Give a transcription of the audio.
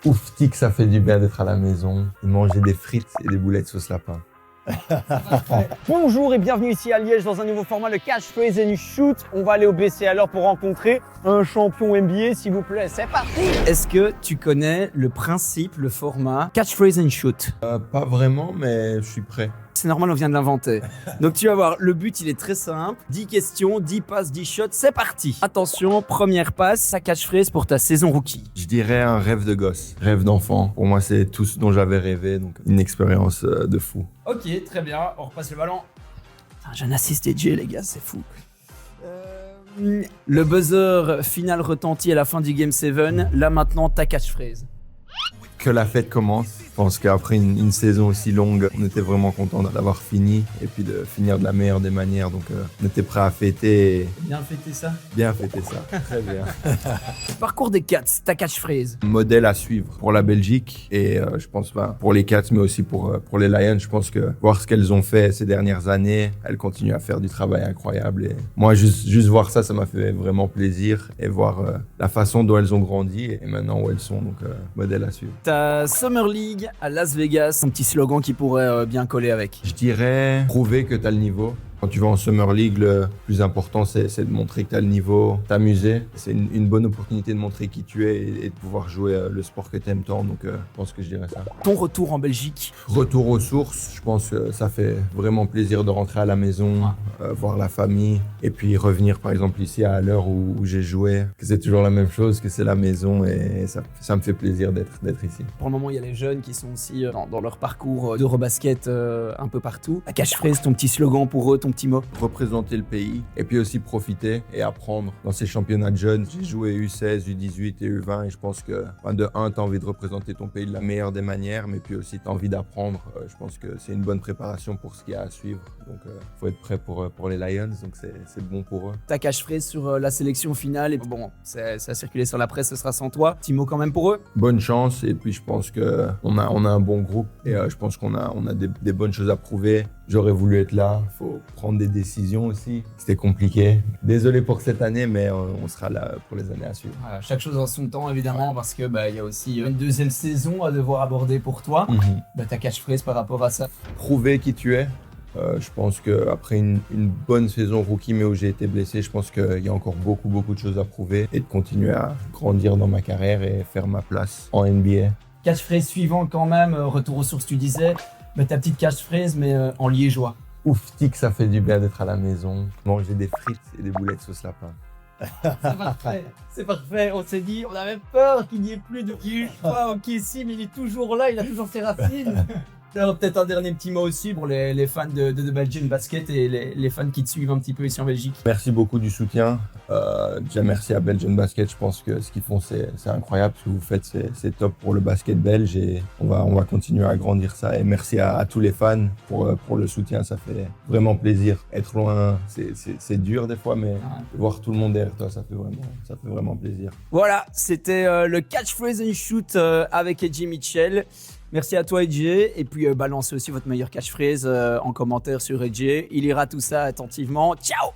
Ouf, tic, ça fait du bien d'être à la maison, de manger des frites et des boulettes sauce lapin. Bonjour et bienvenue ici à Liège dans un nouveau format, le Catchphrase and Shoot. On va aller au BC alors pour rencontrer un champion NBA, s'il vous plaît. C'est parti! Est-ce que tu connais le principe, le format Catchphrase and Shoot? Pas vraiment, mais je suis prêt. C'est normal, on vient de l'inventer. Donc tu vas voir, le but il est très simple. 10 questions, 10 passes, 10 shots, c'est parti. Attention, première passe, ta catchphrase pour ta saison rookie. Je dirais un rêve de gosse, rêve d'enfant. Pour moi, c'est tout ce dont j'avais rêvé, donc une expérience de fou. Ok, très bien, on repasse le ballon. Putain, j'ai un assist DJ les gars, c'est fou. Le buzzer final retentit à la fin du Game 7. Là maintenant, ta catchphrase. Que la fête commence. Je pense qu'après une saison aussi longue, on était vraiment content d'avoir fini et puis de finir de la meilleure des manières. Donc on était prêt à fêter. Bien fêter ça. Bien fêter ça, très bien. Parcours des Cats, ta catchphrase. Modèle à suivre pour la Belgique et je pense pour les Cats mais aussi pour les Lions. Je pense que voir ce qu'elles ont fait ces dernières années, elles continuent à faire du travail incroyable. Et moi, juste voir ça m'a fait vraiment plaisir et voir la façon dont elles ont grandi et maintenant où elles sont. Donc modèle à suivre. Ta Summer League à Las Vegas, un petit slogan qui pourrait bien coller avec. Je dirais prouver que tu as le niveau. Quand tu vas en Summer League, le plus important, c'est de montrer que tu as le niveau, t'amuser. C'est une bonne opportunité de montrer qui tu es et de pouvoir jouer le sport que tu aimes tant. Donc, je pense que je dirais ça. Ton retour en Belgique. Retour aux sources. Je pense que ça fait vraiment plaisir de rentrer à la maison, voir la famille et puis revenir, par exemple, ici à l'heure où j'ai joué. Que c'est toujours la même chose, que c'est la maison et ça me fait plaisir d'être ici. Pour le moment, il y a les jeunes qui sont aussi dans leur parcours d'Eurobasket un peu partout. La catchphrase, ton petit slogan pour eux, ton petit mot. Représenter le pays et puis aussi profiter et apprendre dans ces championnats de jeunes. J'ai joué U16, U18 et U20 et je pense que de un, tu as envie de représenter ton pays de la meilleure des manières, mais puis aussi tu as envie d'apprendre. Je pense que c'est une bonne préparation pour ce qu'il y a à suivre. Donc faut être prêt pour les Lions, donc c'est bon pour eux. Ta catchphrase sur la sélection finale, et bon, ça a circulé sur la presse, ce sera sans toi. Petit mot quand même pour eux. Bonne chance et puis je pense qu'on a un bon groupe et je pense qu'on a des bonnes choses à prouver. J'aurais voulu être là, faut prendre des décisions aussi. C'était compliqué. Désolé pour cette année, mais on sera là pour les années à suivre. Voilà, chaque chose en son temps, évidemment, parce que il y a aussi une deuxième saison à devoir aborder pour toi. Ta catchphrase par rapport à ça. Prouver qui tu es. Je pense qu'après une bonne saison rookie, mais où j'ai été blessé, je pense qu'il y a encore beaucoup de choses à prouver et de continuer à grandir dans ma carrière et faire ma place en NBA. Catchphrase suivant quand même, retour aux sources, tu disais. Ta petite catchphrase, mais en liégeois. Ouf, tic, ça fait du bien d'être à la maison, manger des frites et des boulettes sauce lapin. C'est parfait, on s'est dit, on avait peur qu'il n'y ait plus de liégeois au Kessie, mais il est toujours là, il a toujours ses racines. Alors, peut-être un dernier petit mot aussi pour les fans de Belgian Basket et les fans qui te suivent un petit peu ici en Belgique. Merci beaucoup du soutien. Déjà merci à Belgian Basket. Je pense que ce qu'ils font c'est incroyable. Ce que vous faites c'est top pour le basket belge et on va continuer à grandir ça. Et merci à tous les fans pour le soutien. Ça fait vraiment plaisir. Être loin c'est dur des fois, mais voir tout le monde derrière toi ça fait vraiment plaisir. Voilà, c'était le Catchphrase and Shoot avec Edgy Mitchell. Merci à toi EJ et puis balancez aussi votre meilleure catchphrase en commentaire sur EJ. Il lira tout ça attentivement. Ciao!